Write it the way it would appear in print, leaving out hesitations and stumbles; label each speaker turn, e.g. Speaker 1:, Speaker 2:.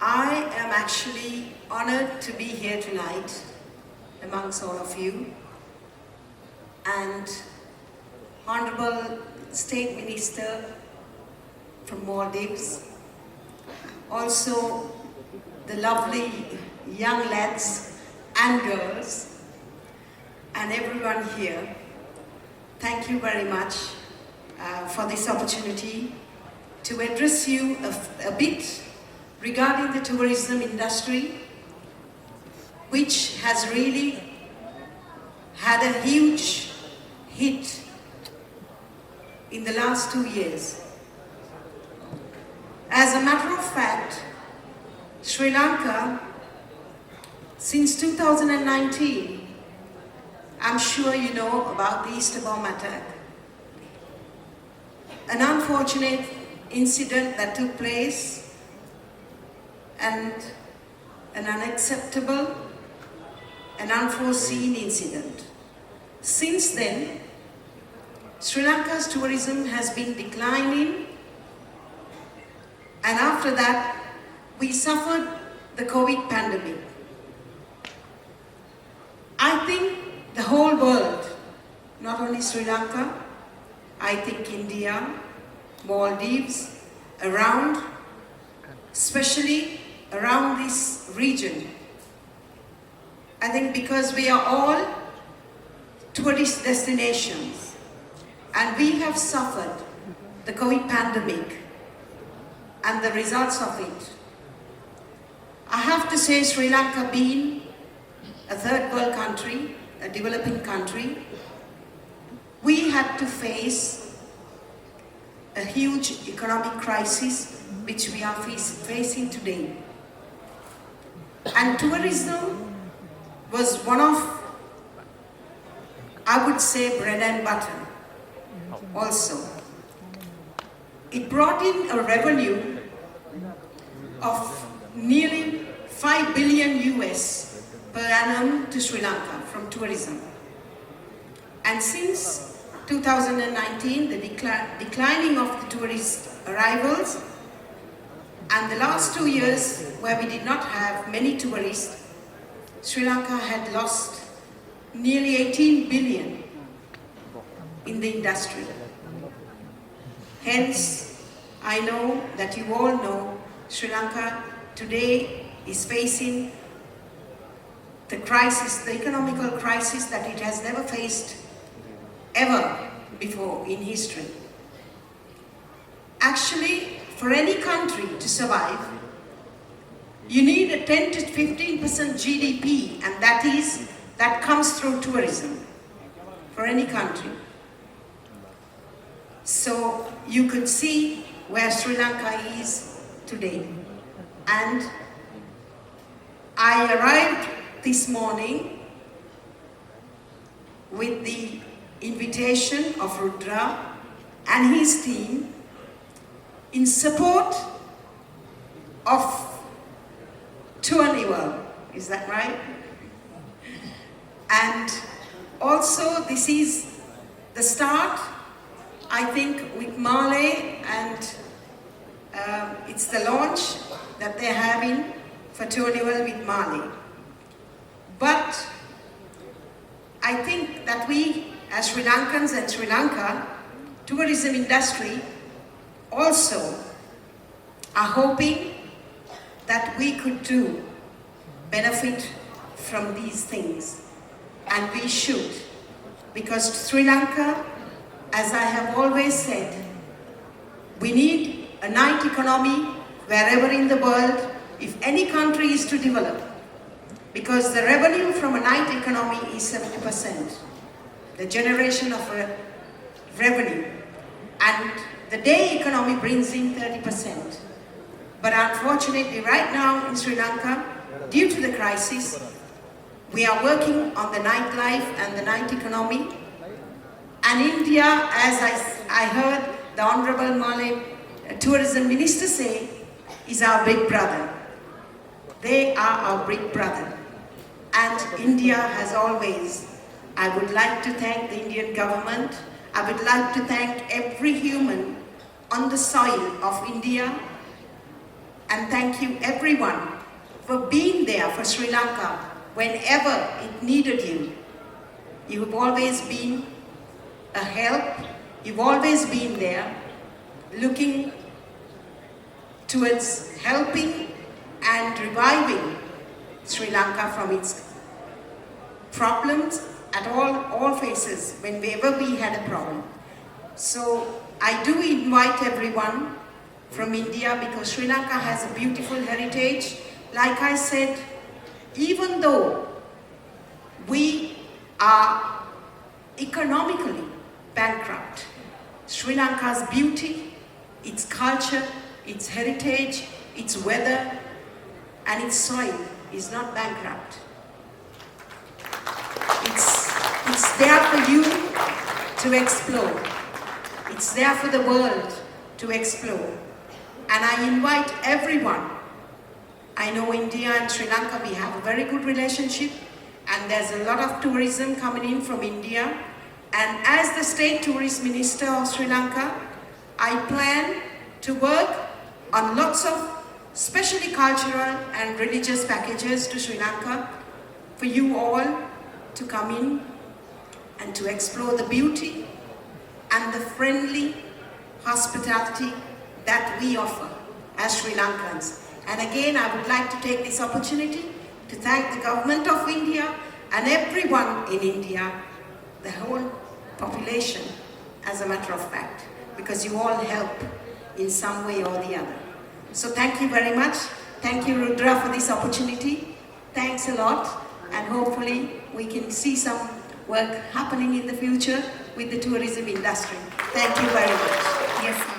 Speaker 1: I am actually honored to be here tonight amongst all of you, and Honorable State Minister from Maldives, also the lovely young lads and girls, and everyone here. Thank you very much for this opportunity to address you a bit regarding the tourism industry, which has really had a huge hit in the last 2 years. As a matter of fact, Sri Lanka, since 2019, I'm sure you know about the Easter bomb attack. An unfortunate incident that took place and an unacceptable and unforeseen incident. Since then, Sri Lanka's tourism has been declining, and after that, we suffered the COVID pandemic. I think the whole world, not only Sri Lanka, I think India, Maldives, around, especially around this region. I think because we are all tourist destinations and we have suffered the COVID pandemic and the results of it. I have to say, Sri Lanka being a third world country, a developing country, we had to face a huge economic crisis which we are facing today. And tourism was one of, I would say, bread and butter also. It brought in a revenue of nearly 5 billion US per annum to Sri Lanka from tourism. And since 2019, the declining of the tourist arrivals, and the last 2 years where we did not have many tourists, Sri Lanka had lost nearly 18 billion in the industry. Hence, I know that you all know Sri Lanka today is facing the crisis, the economical crisis that it has never faced ever before in history. Actually, for any country to survive, you need a 10 to 15% GDP, and that comes through tourism for any country. So you could see where Sri Lanka is today. And I arrived this morning with the invitation of Rudra and his team in support of Tourism. Is that right? And also this is the start, I think, with Malé, and it's the launch that they're having for Tourism with Malé. But I think that we, as Sri Lankans and Sri Lanka, tourism industry also are hoping that we could too benefit from these things. And we should, because Sri Lanka, as I have always said, we need a night economy wherever in the world, if any country is to develop, because the revenue from a night economy is 70%, the generation of revenue, and the day economy brings in 30%. But unfortunately, right now in Sri Lanka, due to the crisis, we are working on the nightlife and the night economy. And India, as I heard the Honorable Malay Tourism Minister say, is our big brother. They are our big brother. And India has always, I would like to thank the Indian government. I would like to thank every human on the soil of India And thank you everyone for being there for Sri Lanka whenever it needed you. You've always been a help. You've always been there looking towards helping and reviving Sri Lanka from its problems at all phases whenever we had a problem. So I do invite everyone from India because Sri Lanka has a beautiful heritage. Like I said, even though we are economically bankrupt, Sri Lanka's beauty, its culture, its heritage, its weather, and its soil is not bankrupt. It's there for you to explore. It's there for the world to explore. And I invite everyone. I know India and Sri Lanka, we have a very good relationship, and there's a lot of tourism coming in from India. And as the State Tourist Minister of Sri Lanka, I plan to work on lots of especially cultural and religious packages to Sri Lanka for you all to come in and to explore the beauty and the friendly hospitality that we offer as Sri Lankans. And again, I would like to take this opportunity to thank the government of India and everyone in India, the whole population, as a matter of fact, because you all help in some way or the other. So thank you very much. Thank you, Rudra, for this opportunity. Thanks a lot, and hopefully we can see some work happening in the future with the tourism industry. Thank you very much.
Speaker 2: Yes.